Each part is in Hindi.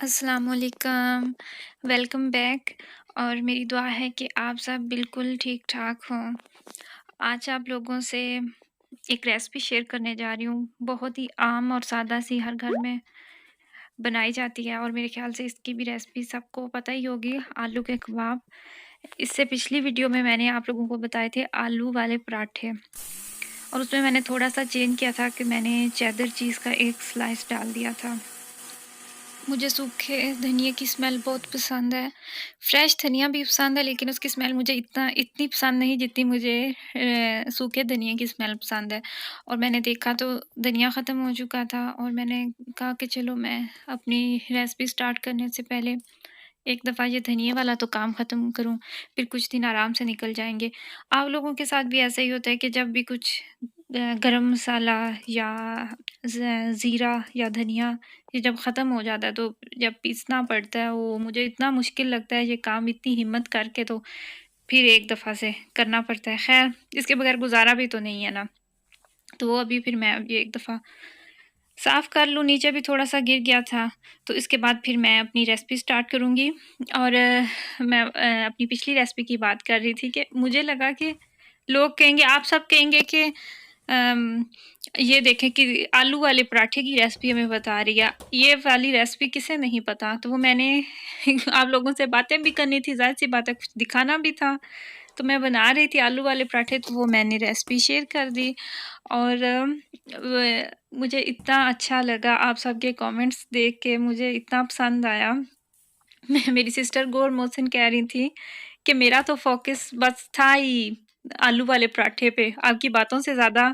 अस्सलाम वालेकुम, वेलकम बैक। और मेरी दुआ है कि आप सब बिल्कुल ठीक-ठाक हों। आज आप लोगों से एक रेसिपी शेयर करने जा रही हूँ, बहुत ही आम और सादा-सी हर घर में बनाई जाती है और मेरे ख़्याल से इसकी भी रेसिपी सबको पता ही होगी, आलू के कबाब। इससे पिछली वीडियो में मैंने आप लोगों को बताए थे आलू वाले पराठे और उसमें मैंने थोड़ा-सा चेंज किया था कि मैंने चेडर चीज़ का एक स्लाइस डाल दिया था। मुझे सूखे धनिये की स्मेल बहुत पसंद है। फ्रेश धनिया भी पसंद है लेकिन उसकी स्मेल मुझे इतनी पसंद नहीं जितनी मुझे सूखे धनिये की स्मेल पसंद है। और मैंने देखा तो धनिया ख़त्म हो चुका था और मैंने कहा कि चलो मैं अपनी रेसिपी स्टार्ट करने से पहले एक दफ़ा ये धनिये वाला तो काम ख़त्म करूँ, फिर कुछ दिन आराम से निकल जाएँगे। आप लोगों के साथ भी ऐसा ही होता है कि जब भी कुछ गरम मसाला या ज़ीरा या धनिया ये जब ख़त्म हो जाता है तो जब पीसना पड़ता है वो मुझे इतना मुश्किल लगता है ये काम इतनी हिम्मत करके तो फिर एक दफ़ा से करना पड़ता है। ख़ैर इसके बगैर गुज़ारा भी तो नहीं है ना। तो वो अभी फिर मैं ये एक दफ़ा साफ़ कर लूँ, नीचे भी थोड़ा-सा गिर गया था, तो इसके बाद फिर मैं अपनी रेसिपी स्टार्ट करूँगी। और मैं अपनी पिछली रेसिपी की बात कर रही थी कि मुझे लगा कि लोग कहेंगे, आप सब कहेंगे कि अम, ये देखें कि आलू वाले पराठे की रेसिपी हमें बता रही है, ये वाली रेसिपी किसे नहीं पता? तो वो मैंने आप लोगों से बातें भी करनी थी, ज़ाहिर-सी बात है, कुछ दिखाना भी था। तो मैं बना रही थी आलू वाले पराठे, तो वो मैंने रेसिपी शेयर कर दी और मुझे इतना अच्छा लगा आप सबके कमेंट्स देख के, मुझे इतना पसंद आया। मैं मेरी सिस्टर गौर मोहसिन कह रही थी कि मेरा तो फ़ोकस बस था ही आलू वाले पराठे पे, आपकी बातों से ज़्यादा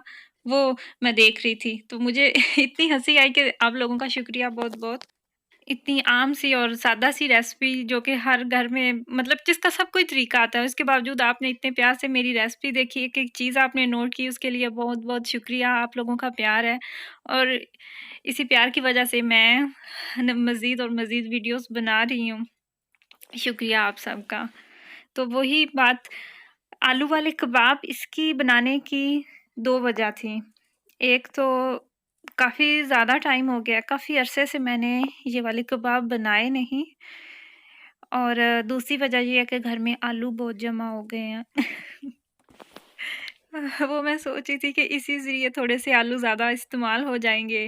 वो मैं देख रही थी। तो मुझे इतनी हँसी आई कि आप लोगों का शुक्रिया बहुत-बहुत। इतनी आम-सी और सादा-सी रेसिपी जो कि हर घर में मतलब जिसका सब कोई तरीका आता है, उसके बावजूद आपने इतने प्यार से मेरी रेसिपी देखी, एक-एक चीज़ आपने नोट की, उसके लिए बहुत-बहुत शुक्रिया। आप लोगों का प्यार है और इसी प्यार की वजह से मैं न मज़ीद और मज़ीद वीडियोज़ बना रही हूँ। शुक्रिया आप सबका। तो वही बात आलू वाले कबाब इसकी बनाने की 2 वजह थी। एक तो काफ़ी ज़्यादा टाइम हो गया, काफ़ी अरसे से मैंने ये वाले कबाब बनाए नहीं और दूसरी वजह ये है कि घर में आलू बहुत जमा हो गए हैं। वो मैं सोच रही थी कि इसी ज़रिए थोड़े से आलू ज़्यादा इस्तेमाल हो जाएँगे,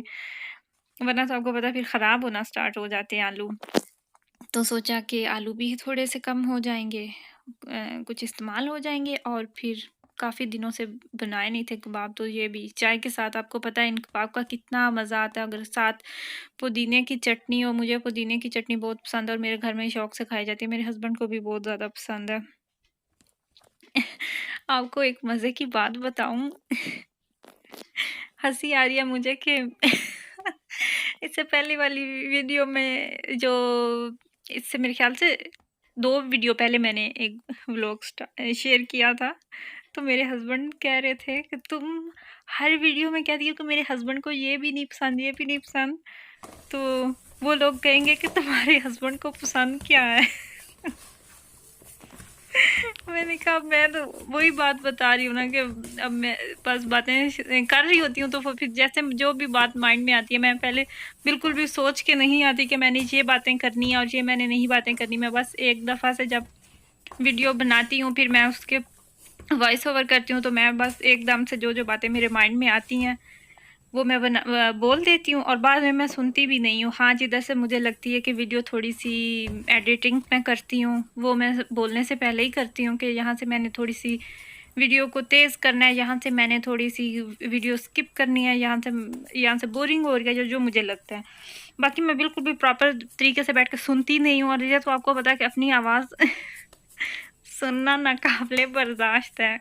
वरना तो आपको पता है फिर ख़राब होना स्टार्ट हो जाते हैं आलू। तो सोचा कि आलू भी थोड़े से कम हो जाएँगे, कुछ इस्तेमाल हो जाएँगे और फिर काफ़ी दिनों से बनाए नहीं थे कबाब, तो ये भी चाय के साथ आपको पता है इन कबाब का कितना मज़ा आता है, अगर साथ पुदीने की चटनी हो, मुझे पुदीने की चटनी बहुत पसंद है और मेरे घर में शौक से खाई जाती है, मेरे हस्बैंड को भी बहुत ज़्यादा पसंद है। आपको एक मज़े की बात बताऊँ? हँसी आ रही है मुझे कि इससे पहले वाली वीडियो में जो इससे मेरे ख़्याल से 2 वीडियो पहले मैंने एक व्लॉग शेयर किया था, तो मेरे हस्बैंड कह रहे थे कि तुम हर वीडियो में कहती हो कि मेरे हस्बैंड को ये भी नहीं पसंद, ये भी नहीं पसंद, तो वो लोग कहेंगे कि तुम्हारे हस्बैंड को पसंद क्या है? मैंने कहा मैं तो वही बात बता रही हूँ ना कि अब मैं बस बातें कर रही होती हूँ तो वो फिर जैसे जो भी बात माइंड में आती है मैं पहले बिल्कुल भी सोच के नहीं आती कि मैंने ये बातें करनी है और ये मैंने नहीं बातें करनी। मैं बस एक दफ़ा से जब वीडियो बनाती हूँ फिर मैं उसके वॉइस ओवर करती हूँ तो मैं बस एकदम से जो बातें मेरे माइंड में आती हैं वो मैं बोल देती हूँ और बाद में मैं सुनती भी नहीं हूँ। हाँ, जिधर से मुझे लगती है कि वीडियो थोड़ी-सी एडिटिंग मैं करती हूँ, वो मैं बोलने से पहले ही करती हूँ कि यहाँ से मैंने थोड़ी-सी वीडियो को तेज़ करना है, यहाँ से मैंने थोड़ी-सी वीडियो स्किप करनी है, यहाँ से बोरिंग हो रही है, जो मुझे लगता है। बाकी मैं बिल्कुल भी प्रॉपर तरीके से बैठ के सुनती नहीं हूँ और ये तो आपको पता है कि अपनी आवाज़ सुनना नाकाबिले बर्दाश्त है।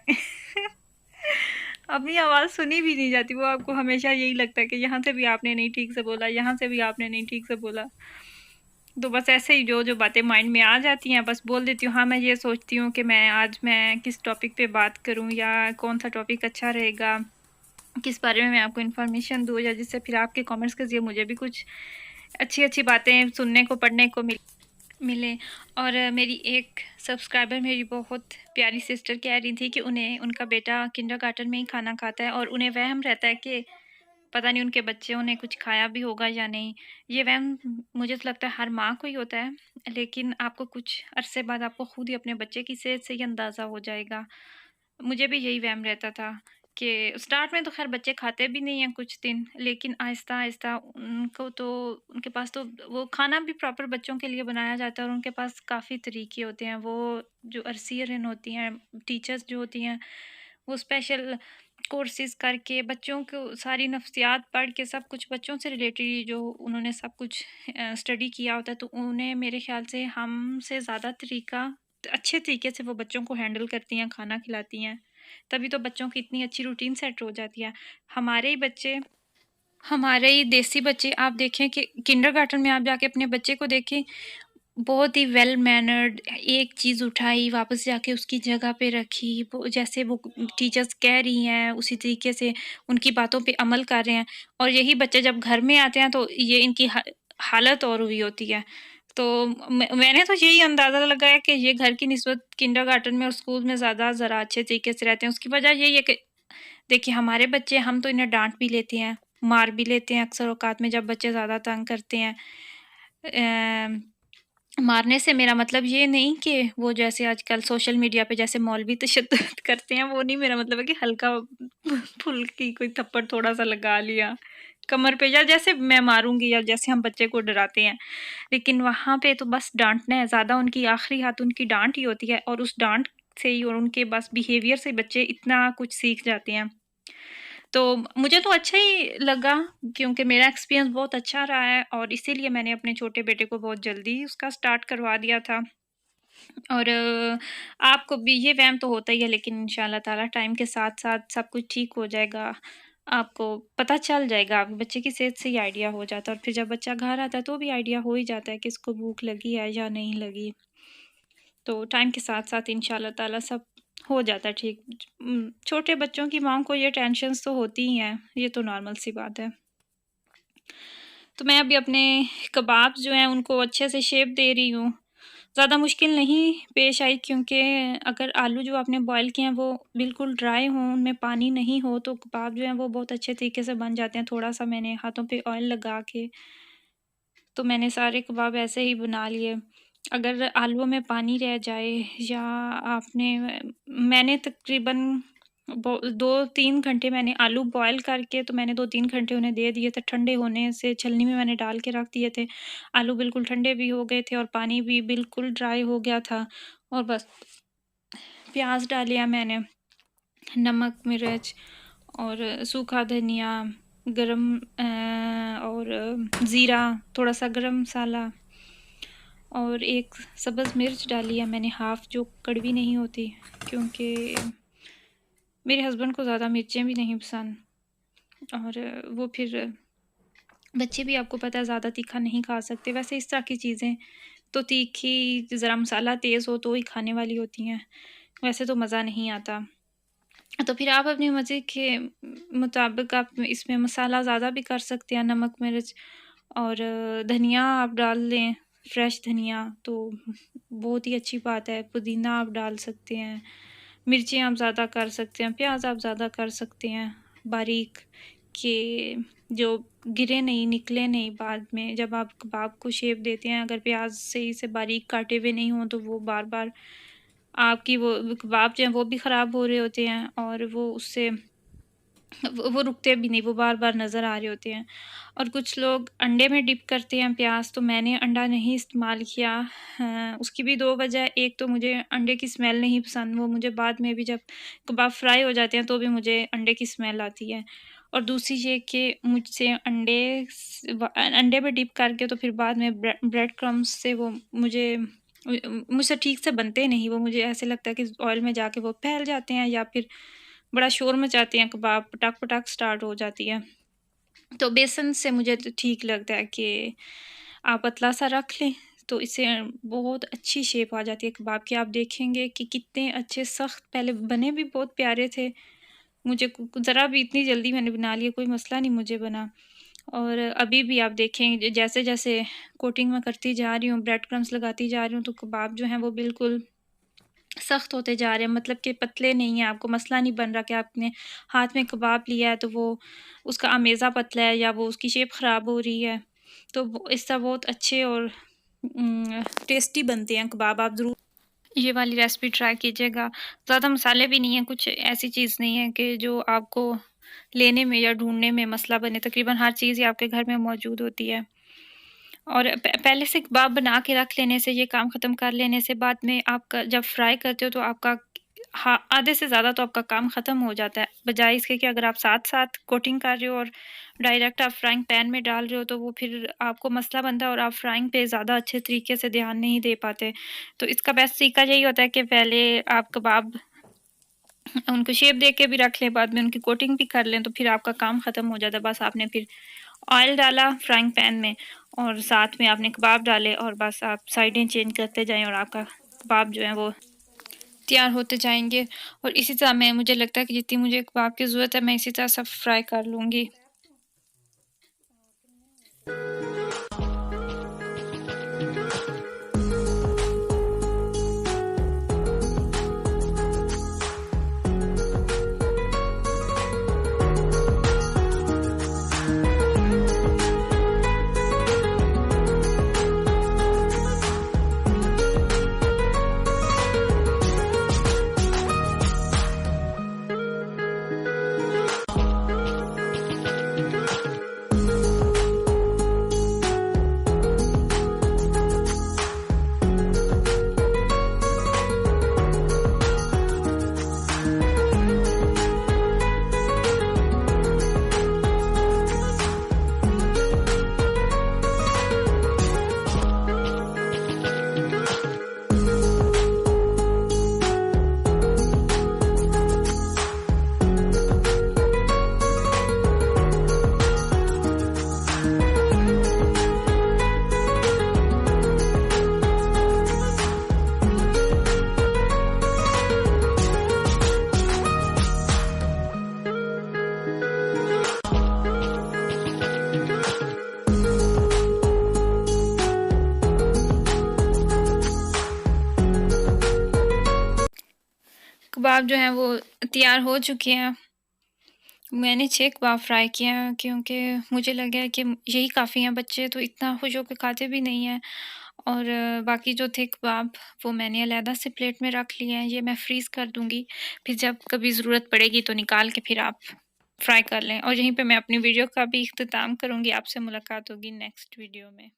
अपनी आवाज़ सुनी भी नहीं जाती, वो आपको हमेशा यही लगता है कि यहाँ से भी आपने नहीं ठीक से बोला, यहाँ से भी आपने नहीं ठीक से बोला। तो बस ऐसे ही जो बातें माइंड में आ जाती हैं बस बोल देती हूँ। हाँ, मैं ये सोचती हूँ कि मैं किस टॉपिक पे बात करूँ या कौन-सा टॉपिक अच्छा रहेगा, किस बारे में मैं आपको इन्फॉर्मेशन दूँ या जिससे फिर आपके कमेंट्स के ज़रिए मुझे भी कुछ अच्छी-अच्छी बातें सुनने को, पढ़ने को मिले। और मेरी एक सब्सक्राइबर मेरी बहुत प्यारी सिस्टर कह रही थी कि उन्हें उनका बेटा किंडरगार्टन में ही खाना खाता है और उन्हें वहम रहता है कि पता नहीं उनके बच्चों ने कुछ खाया भी होगा या नहीं। ये वहम मुझे तो लगता है हर माँ को ही होता है, लेकिन आपको कुछ अरसे बाद आपको खुद ही अपने बच्चे की सेहत से ही अंदाज़ा हो जाएगा। मुझे भी यही वहम रहता था कि स्टार्ट में तो ख़ैर बच्चे खाते भी नहीं हैं कुछ दिन, लेकिन आहिस्ता-आहिस्ता उनको तो उनके पास तो वो खाना भी प्रॉपर बच्चों के लिए बनाया जाता है और उनके पास काफ़ी तरीके होते हैं। वो जो अर्सियन होती हैं, टीचर्स जो होती हैं, वो स्पेशल कोर्सेज़ करके बच्चों को सारी नफ्सियात पढ़ के सब कुछ बच्चों से रिलेटेड जो उन्होंने सब कुछ स्टडी किया होता है, तो उन्हें मेरे ख़्याल से हमसे ज़्यादा तरीका अच्छे तरीके से वो बच्चों को हैंडल करती हैं, खाना खिलाती हैं। तभी तो बच्चों की इतनी अच्छी रूटीन सेट हो जाती है। हमारे ही बच्चे हमारे ही देसी बच्चे आप देखें कि किंडरगार्टन में आप जाके अपने बच्चे को देखें, बहुत ही वेल मैनर्ड, एक चीज़ उठाई, वापस जाके उसकी जगह पे रखी, वो जैसे वो टीचर्स कह रही हैं, उसी तरीके से उनकी बातों पे अमल कर रहे हैं। और यही बच्चे जब घर में आते हैं, तो ये इनकी हालत और हुई होती है। तो मैंने तो यही अंदाज़ा लगाया कि ये घर की निस्बत किंडरगार्टन में और स्कूल में ज़्यादा ज़रा अच्छे तरीके से रहते हैं। उसकी वजह यही है कि देखिए, हमारे बच्चे हम तो इन्हें डाँट भी लेते हैं, मार भी लेते हैं अक्सर औक़ात में जब बच्चे ज़्यादा तंग करते हैं। मारने से मेरा मतलब ये नहीं कि वो जैसे आजकल सोशल मीडिया पे जैसे मौलवी तशद्दुद करते हैं, वो नहीं मेरा मतलब है कि हल्का फुल्की कोई थप्पड़ थोड़ा-सा लगा लिया, कमर पे या जैसे मैं मारूँगी या जैसे हम बच्चे को डराते हैं। लेकिन वहाँ पे तो बस डाँटना है, ज़्यादा उनकी आखिरी हाथ उनकी डाँट ही होती है और उस डाँट से ही और उनके बस बिहेवियर से बच्चे इतना कुछ सीख जाते हैं। तो मुझे तो अच्छा ही लगा क्योंकि मेरा एक्सपीरियंस बहुत अच्छा रहा है और इसीलिए मैंने अपने छोटे बेटे को बहुत जल्दी उसका स्टार्ट करवा दिया था। और आपको भी ये वहम तो होता ही है, लेकिन इंशाल्लाह ताला टाइम के साथ-साथ सब कुछ ठीक हो जाएगा। आपको पता चल जाएगा, आपके बच्चे की सेहत से ही आइडिया हो जाता है और फिर जब बच्चा घर आता है तो भी आइडिया हो ही जाता है कि इसको भूख लगी है या नहीं लगी। तो टाइम के साथ-साथ इंशाल्लाह ताला सब हो जाता है ठीक। छोटे बच्चों की माँ को ये टेंशन्स तो होती ही हैं, ये तो नॉर्मल सी बात है। तो मैं अभी अपने कबाब्स जो हैं उनको अच्छे से शेप दे रही हूँ। ज़्यादा मुश्किल नहीं पेश आई क्योंकि अगर आलू जो आपने बॉयल किए हैं वो बिल्कुल ड्राई हों, उनमें पानी नहीं हो तो कबाब जो हैं वो बहुत अच्छे तरीके से बन जाते हैं। थोड़ा-सा मैंने हाथों पे ऑयल लगा के तो मैंने सारे कबाब ऐसे ही बना लिए। अगर आलूओं में पानी रह जाए या आपने मैंने तकरीबन 2-3 घंटे मैंने आलू बॉयल करके तो मैंने 2-3 घंटे उन्हें दे दिए थे, ठंडे होने से छलनी में मैंने डाल के रख दिए थे। आलू बिल्कुल ठंडे भी हो गए थे और पानी भी बिल्कुल ड्राई हो गया था और बस प्याज़ डालिया मैंने, नमक, मिर्च और सूखा धनिया, और ज़ीरा, थोड़ा-सा गरम मसाला और एक सब्ज़ मिर्च डाली है मैंने हाफ़, जो कड़वी नहीं होती, क्योंकि मेरे हस्बैंड को ज़्यादा मिर्चें भी नहीं पसंद और वो फिर बच्चे भी आपको पता है ज़्यादा तीखा नहीं खा सकते। वैसे इस तरह की चीज़ें तो तीखी ज़रा मसाला तेज़ हो तो ही खाने वाली होती हैं, वैसे तो मज़ा नहीं आता। तो फिर आप अपनी मर्ज़ी के मुताबिक आप इसमें मसाला ज़्यादा भी कर सकते हैं, नमक, मिर्च और धनिया आप डाल लें, फ्रेश धनिया तो बहुत ही अच्छी बात है। पुदीना आप डाल सकते हैं, मिर्चें आप ज़्यादा कर सकते हैं, प्याज़ आप ज़्यादा कर सकते हैं बारीक, कि जो गिरे नहीं, निकले नहीं बाद में जब आप कबाब को शेप देते हैं। अगर प्याज़ सही से बारीक काटे हुए नहीं हों तो वो बार-बार आपकी वो कबाब जो हैं वो भी ख़राब हो रहे होते हैं और वो उससे वो रुकते भी नहीं, वो बार-बार नज़र आ रहे होते हैं। और कुछ लोग अंडे में डिप करते हैं प्याज़, तो मैंने अंडा नहीं इस्तेमाल किया। उसकी भी 2 वजह, एक तो मुझे अंडे की स्मेल नहीं पसंद, वो मुझे बाद में भी जब कबाब फ्राई हो जाते हैं तो भी मुझे अंडे की स्मेल आती है। और दूसरी ये कि मुझसे अंडे में डिप करके तो फिर बाद में ब्रेड क्रम्ब्स से वो मुझसे ठीक से बनते नहीं, वो मुझे ऐसे लगता है कि ऑयल में जाके वो फैल जाते हैं या फिर बड़ा शोर मचाते हैं, कबाब पटाक-पटाक स्टार्ट हो जाती है। तो बेसन से मुझे तो ठीक लगता है कि आप पतला-सा रख लें, तो इससे बहुत अच्छी शेप आ जाती है कबाब की। आप देखेंगे कि कितने अच्छे सख्त पहले बने भी बहुत प्यारे थे। मुझे ज़रा भी इतनी जल्दी मैंने बना लिया, कोई मसला नहीं मुझे बना। और अभी भी आप देखें जैसे-जैसे कोटिंग मैं करती जा रही हूँ, ब्रेड क्रम्ब्स लगाती जा रही हूँ, तो कबाब जो हैं वो बिल्कुल सख्त होते जा रहे हैं, मतलब कि पतले नहीं हैं, आपको मसला नहीं बन रहा कि आपने हाथ में कबाब लिया है तो वो उसका अमेज़ा पतला है या वो उसकी शेप ख़राब हो रही है। तो वो इससे बहुत अच्छे और टेस्टी बनते हैं कबाब। आप ज़रूर ये वाली रेसिपी ट्राई कीजिएगा। ज़्यादा मसाले भी नहीं हैं, कुछ ऐसी चीज़ नहीं है कि जो आपको लेने में या ढूँढने में मसला बने। तकरीबन हर चीज़ ही आपके घर में मौजूद होती है। और पहले से कबाब बना के रख लेने से, ये काम ख़त्म कर लेने से बाद में आपका जब फ्राई करते हो तो आपका आधे से ज़्यादा तो आपका काम ख़त्म हो जाता है। बजाए इसके कि अगर आप साथ-साथ कोटिंग कर रहे हो और डायरेक्ट आप फ्राइंग पैन में डाल रहे हो तो वो फिर आपको मसला बनता है और आप फ्राइंग पे ज़्यादा अच्छे तरीके से ध्यान नहीं दे पाते। तो इसका बेस्ट तरीका यही होता है कि पहले आप कबाब उनको शेप दे के भी रख लें, बाद में उनकी कोटिंग भी कर लें, तो फिर आपका काम ख़त्म हो जाता है। बस आपने फिर ऑयल डाला फ्राइंग पैन में और साथ में आपने कबाब डाले और बस आप साइडें चेंज करते जाएँ और आपका कबाब जो है वो तैयार होते जाएँगे। और इसी तरह मैं मुझे लगता है कि जितनी मुझे कबाब की ज़रूरत है, मैं इसी तरह सब फ्राई कर लूँगी। कबाब जो हैं वो तैयार हो चुके हैं। मैंने 6 कबाब फ्राई किए हैं क्योंकि मुझे लगा है कि यही काफ़ी हैं, बच्चे तो इतना खुश होके खाते भी नहीं हैं। और बाकी जो थे कबाब वो मैंने अलहदा से प्लेट में रख लिए हैं, ये मैं फ्रीज़ कर दूँगी। फिर जब कभी ज़रूरत पड़ेगी तो निकाल के फिर आप फ्राई कर लें। और यहीं पे मैं अपनी वीडियो का भी इख्तिताम करूँगी। आपसे मुलाकात होगी नेक्स्ट वीडियो में।